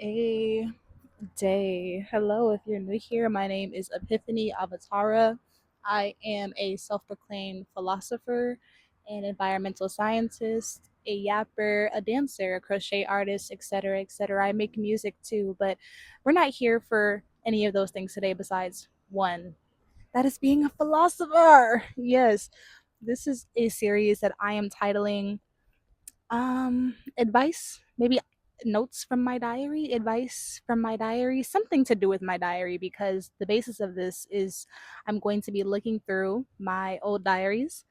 A day. Hello, if you're new here, my name is Epiphany Avatara. I am a self proclaimed philosopher, an environmental scientist, a yapper, a dancer, a crochet artist, etc., etc. I make music too, but we're not here for any of those things today besides one. That is being a philosopher. Yes, this is a series that I am titling advice, maybe notes from my diary, advice from my diary, something to do with my diary because the basis of this is I'm going to be looking through my old diaries,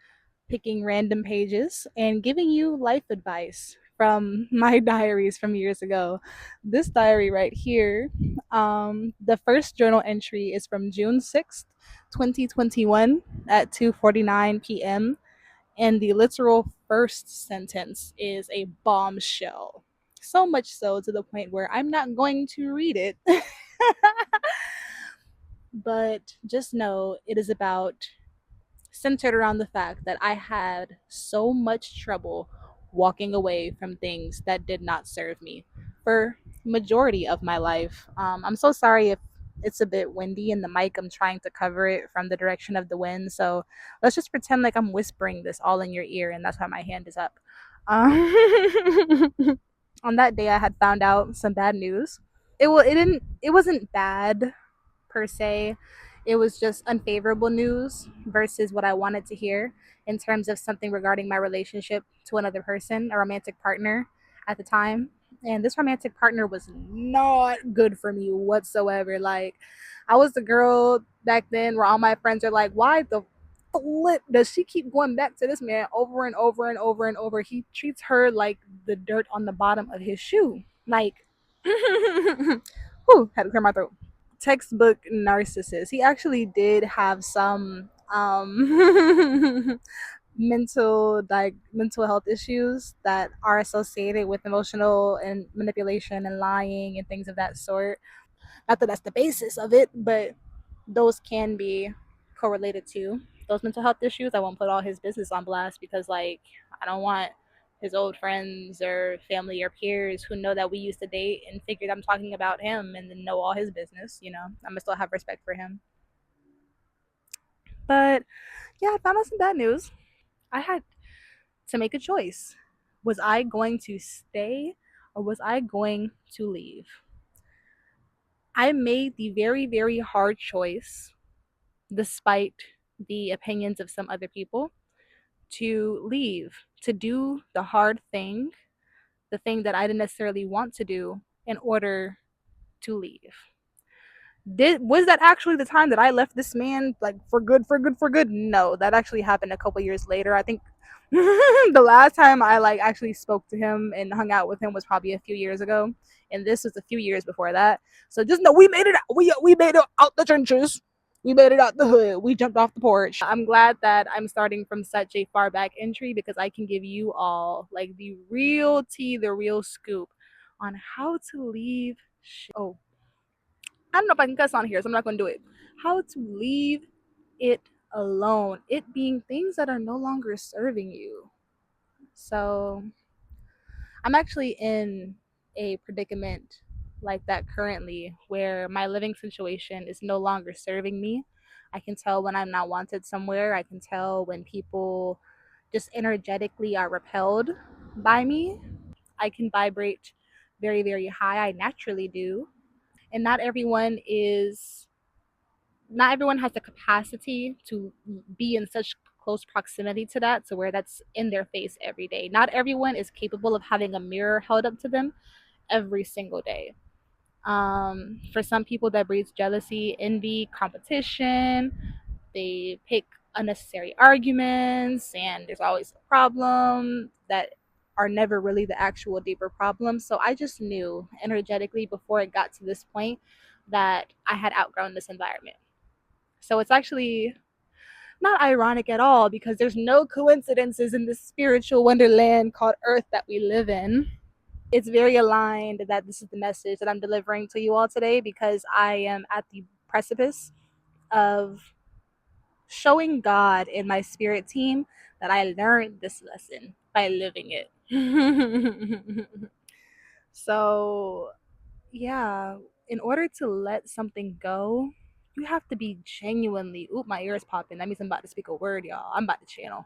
picking random pages, and giving you life advice from my diaries from years ago. This diary right here, the first journal entry is from June 6th, 2021 at 2:49 p.m. And the literal first sentence is a bombshell. So much so to the point where I'm not going to read it. But just know it is about centered around the fact that I had so much trouble walking away from things that did not serve me for majority of my life. I'm so sorry if it's a bit windy in the mic. I'm trying to cover it from the direction of the wind. So let's just pretend like I'm whispering this all in your ear, and that's why my hand is up. On that day, I had found out some bad news. It wasn't bad per se. It was just unfavorable news versus what I wanted to hear in terms of something regarding my relationship to another person, a romantic partner at the time. And this romantic partner was not good for me whatsoever. Like, I was the girl back then where all my friends are like, why the flip does she keep going back to this man over and over and over and over? He treats her like the dirt on the bottom of his shoe. Like, whew, had to clear my throat. Textbook narcissist. He actually did have some mental health issues that are associated with emotional and manipulation and lying and things of that sort. Not that that's the basis of it, but those can be correlated to those mental health issues. I won't put all his business on blast because, like, I don't want his old friends or family or peers who know that we used to date and figured I'm talking about him and then know all his business. I'm gonna still have respect for him. But yeah, I found out some bad news. I had to make a choice. Was I going to stay or was I going to leave? I made the very, very hard choice, despite the opinions of some other people, to leave, to do the hard thing, the thing that I didn't necessarily want to do in order to leave. Was that actually the time that I left this man, like, for good, for good, for good? No, that actually happened a couple years later. I think the last time I like actually spoke to him and hung out with him was probably a few years ago, and this was a few years before that. So just know we made it. We made it out the trenches. We made it out the hood. We jumped off the porch. I'm glad that I'm starting from such a far back entry because I can give you all like the real tea, the real scoop on how to leave. Oh, I don't know if I can cuss on here, so I'm not going to do it. How to leave it alone. It being things that are no longer serving you. So I'm actually in a predicament like that currently where my living situation is no longer serving me. I can tell when I'm not wanted somewhere. I can tell when people just energetically are repelled by me. I can vibrate very, very high. I naturally do. And not everyone has the capacity to be in such close proximity to that to where that's in their face every day. Not everyone is capable of having a mirror held up to them every single day. For some people, that breeds jealousy, envy, competition. They pick unnecessary arguments, and there's always a problem that are never really the actual deeper problem. So I just knew energetically before it got to this point that I had outgrown this environment. So it's actually not ironic at all because there's no coincidences in this spiritual wonderland called Earth that we live in. It's very aligned that this is the message that I'm delivering to you all today because I am at the precipice of showing God in my spirit team that I learned this lesson by living it. So yeah, in order to let something go, you have to be genuinely, oop, my ear is popping. That means I'm about to speak a word, y'all. I'm about to channel.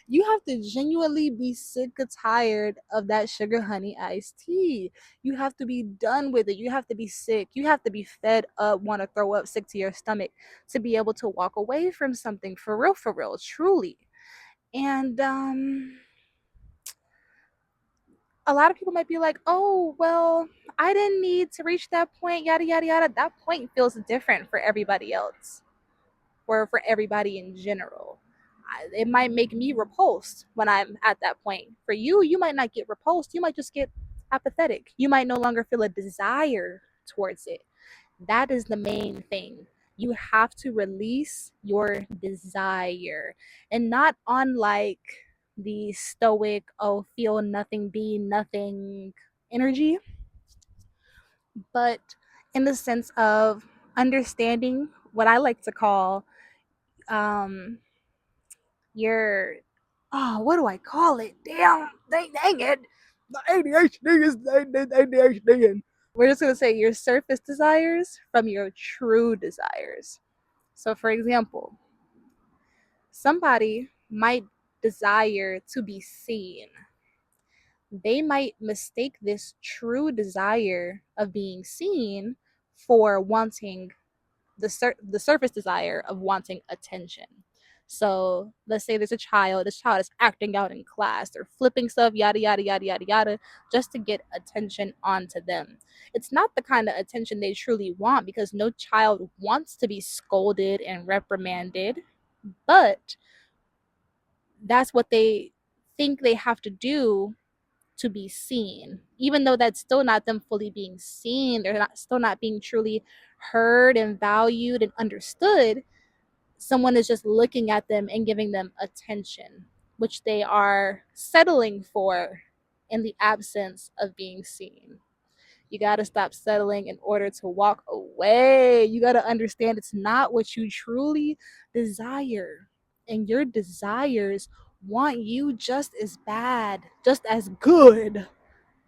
You have to genuinely be sick or tired of that sugar honey iced tea. You have to be done with it. You have to be sick. You have to be fed up, want to throw up, sick to your stomach to be able to walk away from something for real, truly. And a lot of people might be like, oh, well, I didn't need to reach that point, yada, yada, yada. That point feels different for everybody else or for everybody in general. It might make me repulsed when I'm at that point. For you, you might not get repulsed. You might just get apathetic. You might no longer feel a desire towards it. That is the main thing. You have to release your desire and not on like the stoic, oh, feel nothing, be nothing energy, but in the sense of understanding what I like to call um, your, oh, what do I call it? Damn, dang it. The ADHD is ADHD. We're just going to say your surface desires from your true desires. So, for example, somebody might desire to be seen. They might mistake this true desire of being seen for wanting the surface desire of wanting attention. So let's say there's a child, this child is acting out in class, they're flipping stuff, yada, yada, yada, yada, yada, just to get attention onto them. It's not the kind of attention they truly want because no child wants to be scolded and reprimanded, but that's what they think they have to do to be seen, even though that's still not them fully being seen. They're not still not being truly heard and valued and understood. Someone is just looking at them and giving them attention, which they are settling for in the absence of being seen. You got to stop settling in order to walk away. You got to understand it's not what you truly desire. And your desires want you just as bad, just as good.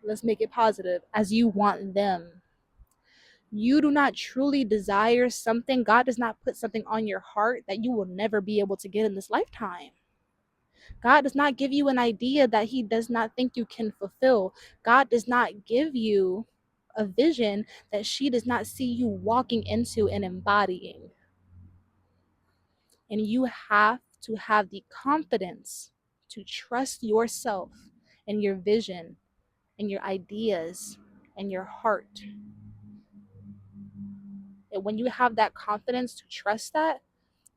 Let's make it positive as you want them. You do not truly desire something. God does not put something on your heart that you will never be able to get in this lifetime. God does not give you an idea that He does not think you can fulfill. God does not give you a vision that she does not see you walking into and embodying. And you have to have the confidence to trust yourself and your vision and your ideas and your heart. And when you have that confidence to trust that,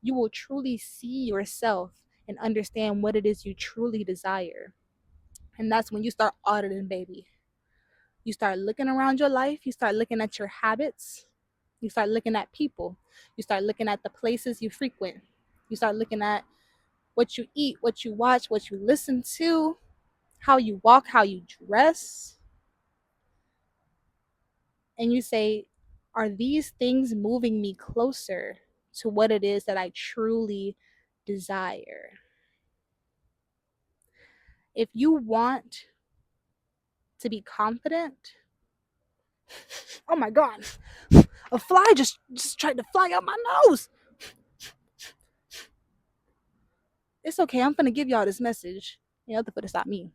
you will truly see yourself and understand what it is you truly desire. And that's when you start auditing, baby. You start looking around your life, you start looking at your habits, you start looking at people, you start looking at the places you frequent, you start looking at what you eat, what you watch, what you listen to, how you walk, how you dress. And you say, are these things moving me closer to what it is that I truly desire? If you want to be confident, oh my God, a fly just tried to fly out my nose. It's okay. I'm going to give y'all this message. You know, to put it stop me.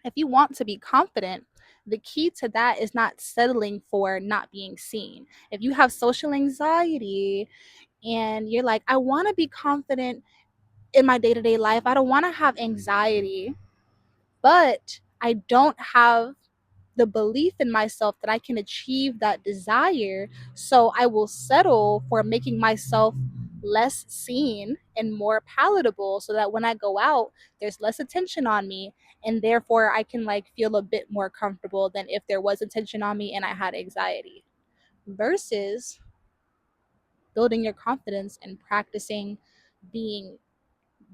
If you want to be confident, the key to that is not settling for not being seen. If you have social anxiety and you're like, I want to be confident in my day to day life, I don't want to have anxiety, but I don't have the belief in myself that I can achieve that desire. So I will settle for making myself less seen and more palatable so that when I go out, there's less attention on me. And therefore, I can like feel a bit more comfortable than if there was attention on me and I had anxiety. Versus building your confidence and practicing being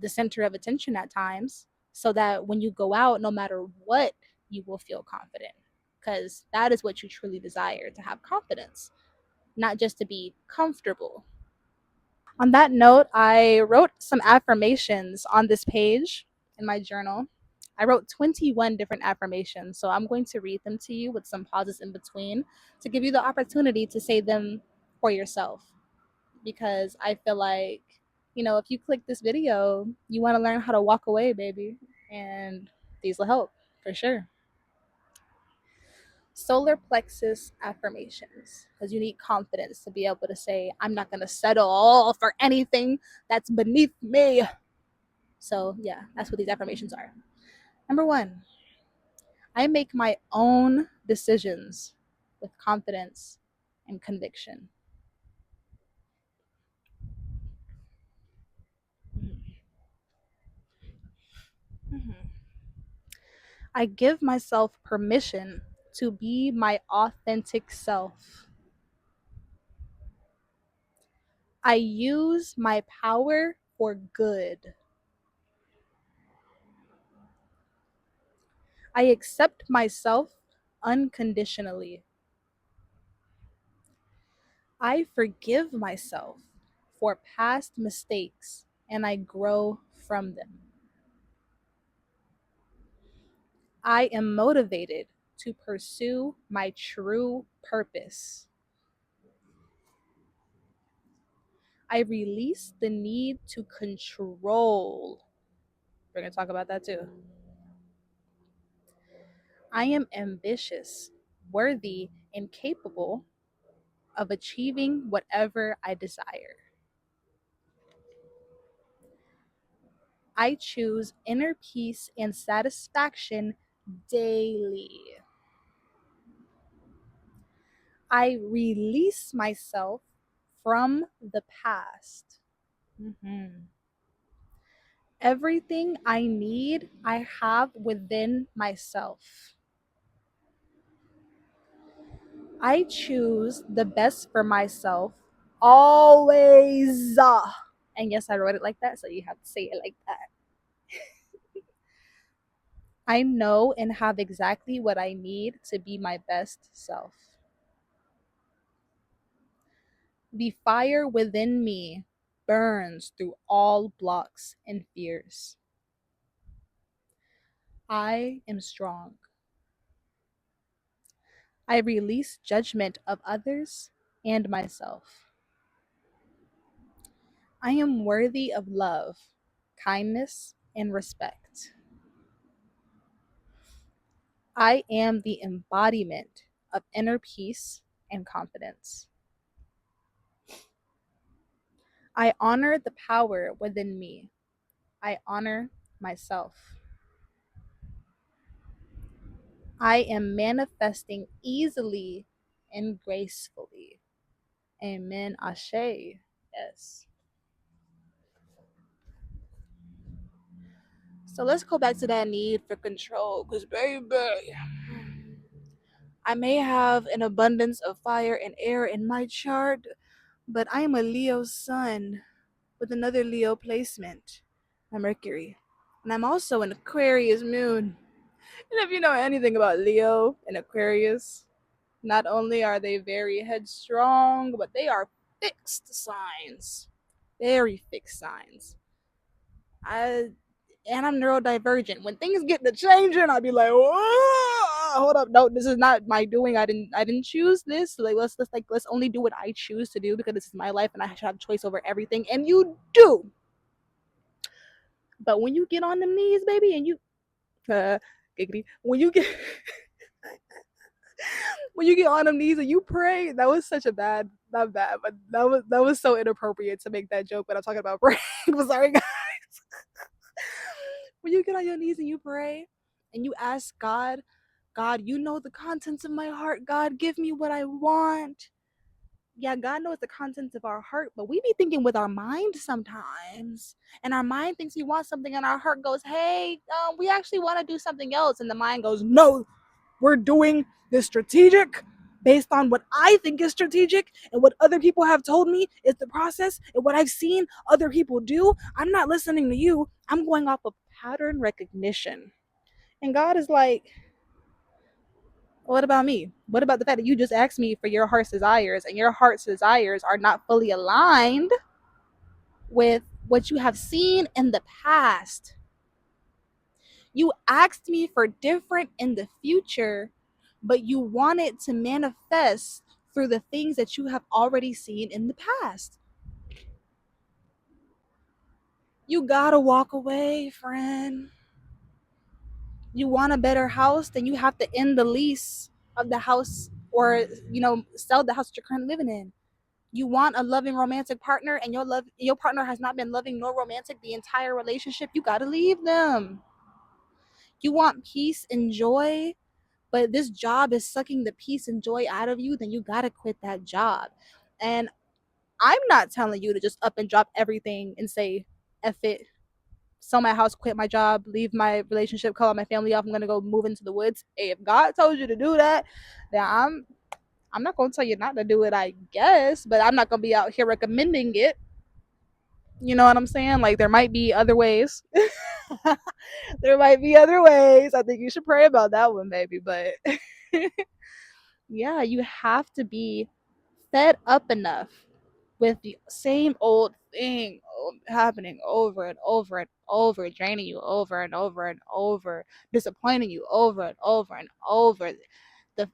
the center of attention at times so that when you go out, no matter what, you will feel confident because that is what you truly desire, to have confidence, not just to be comfortable. On that note, I wrote some affirmations on this page in my journal. I wrote 21 different affirmations, so I'm going to read them to you with some pauses in between to give you the opportunity to say them for yourself. Because I feel like, if you click this video, you want to learn how to walk away, baby. And these will help for sure. Solar plexus affirmations, because you need confidence to be able to say, I'm not going to settle for anything that's beneath me. So, yeah, that's what these affirmations are. Number one, I make my own decisions with confidence and conviction. Mhm. I give myself permission to be my authentic self. I use my power for good. I accept myself unconditionally. I forgive myself for past mistakes and I grow from them. I am motivated to pursue my true purpose. I release the need to control. We're going to talk about that too. I am ambitious, worthy, and capable of achieving whatever I desire. I choose inner peace and satisfaction daily. I release myself from the past. Mhm. Everything I need, I have within myself. I choose the best for myself always. And yes, I wrote it like that, so you have to say it like that. I know and have exactly what I need to be my best self. The fire within me burns through all blocks and fears. I am strong. I release judgment of others and myself. I am worthy of love, kindness, and respect. I am the embodiment of inner peace and confidence. I honor the power within me. I honor myself. I am manifesting easily and gracefully. Amen. Ashe. Yes. So let's go back to that need for control. Because, baby, I may have an abundance of fire and air in my chart, but I am a Leo sun with another Leo placement, my Mercury. And I'm also an Aquarius moon. And if you know anything about Leo and Aquarius, not only are they very headstrong, but they are fixed signs. Very fixed signs. I and I'm neurodivergent. When things get to changing, I'd be like, whoa, hold up, no, this is not my doing. I didn't choose this. Like let's only do what I choose to do because this is my life and I should have choice over everything. And you do. But when you get on them knees, baby, and you giggity, when you get when you get on them knees and you pray, that was such a bad, not bad, but that was so inappropriate to make that joke. But I'm talking about praying. I'm sorry, guys. When you get on your knees and you pray and you ask God, God, you know the contents of my heart. God, give me what I want. Yeah, God knows the contents of our heart, but we be thinking with our mind sometimes. And our mind thinks we want something, and our heart goes, hey, we actually want to do something else. And the mind goes, no, we're doing this strategic based on what I think is strategic and what other people have told me is the process and what I've seen other people do. I'm not listening to you. I'm going off of pattern recognition. And God is like, what about me? What about the fact that you just asked me for your heart's desires and your heart's desires are not fully aligned with what you have seen in the past? You asked me for different in the future, but you want it to manifest through the things that you have already seen in the past. You gotta walk away, friend. You want a better house, then you have to end the lease of the house, or sell the house that you're currently living in. You want a loving romantic partner, and your partner has not been loving nor romantic the entire relationship. You gotta leave them. You want peace and joy, but this job is sucking the peace and joy out of you, then you gotta quit that job. And I'm not telling you to just up and drop everything and say, F it, sell my house, quit my job, leave my relationship, call my family off, I'm gonna go move into the woods. Hey, if God told you to do that, then I'm not gonna tell you not to do it, I guess, but I'm not gonna be out here recommending it. You know what I'm saying? Like, there might be other ways. There might be other ways. I think you should pray about that one, baby. But yeah, you have to be fed up enough with the same old thing happening over and over and over, draining you over and over and over, disappointing you over and over and over. The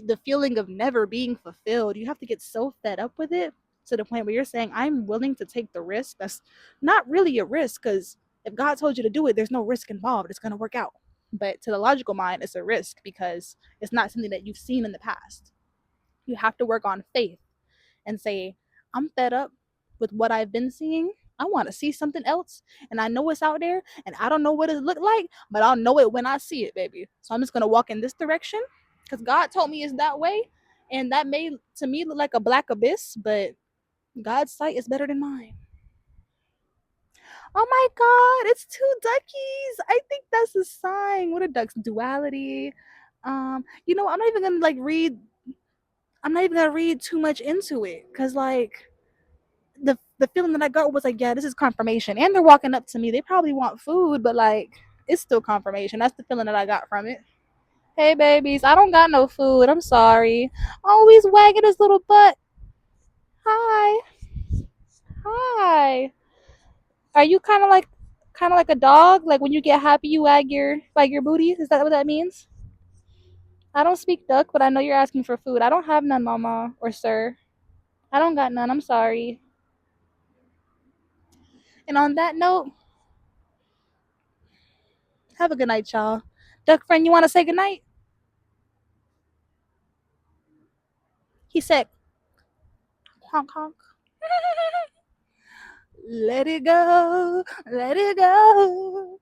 the feeling of never being fulfilled. You have to get so fed up with it to the point where you're saying, I'm willing to take the risk. That's not really a risk, because if God told you to do it, there's no risk involved. It's going to work out. But to the logical mind, it's a risk because it's not something that you've seen in the past. You have to work on faith and say, I'm fed up with what I've been seeing. I want to see something else. And I know it's out there and I don't know what it look like, but I'll know it when I see it, baby. So I'm just going to walk in this direction because God told me it's that way. And that may to me look like a black abyss, but God's sight is better than mine. Oh my God, it's two duckies. I think that's a sign. What a duck's duality. I'm not even gonna like read. I'm not even gonna read too much into it because like the feeling that I got was like, yeah, this is confirmation. And they're walking up to me. They probably want food, but like it's still confirmation. That's the feeling that I got from it. Hey babies, I don't got no food. I'm sorry. Always wagging his little butt. Hi. Hi. Are you kind of like a dog? Like when you get happy you wag your booty? Is that what that means? I don't speak duck, but I know you're asking for food. I don't have none, mama or sir. I don't got none. I'm sorry. And on that note, have a good night, y'all. Duck friend, you want to say good night? He said, honk honk. Let it go, let it go.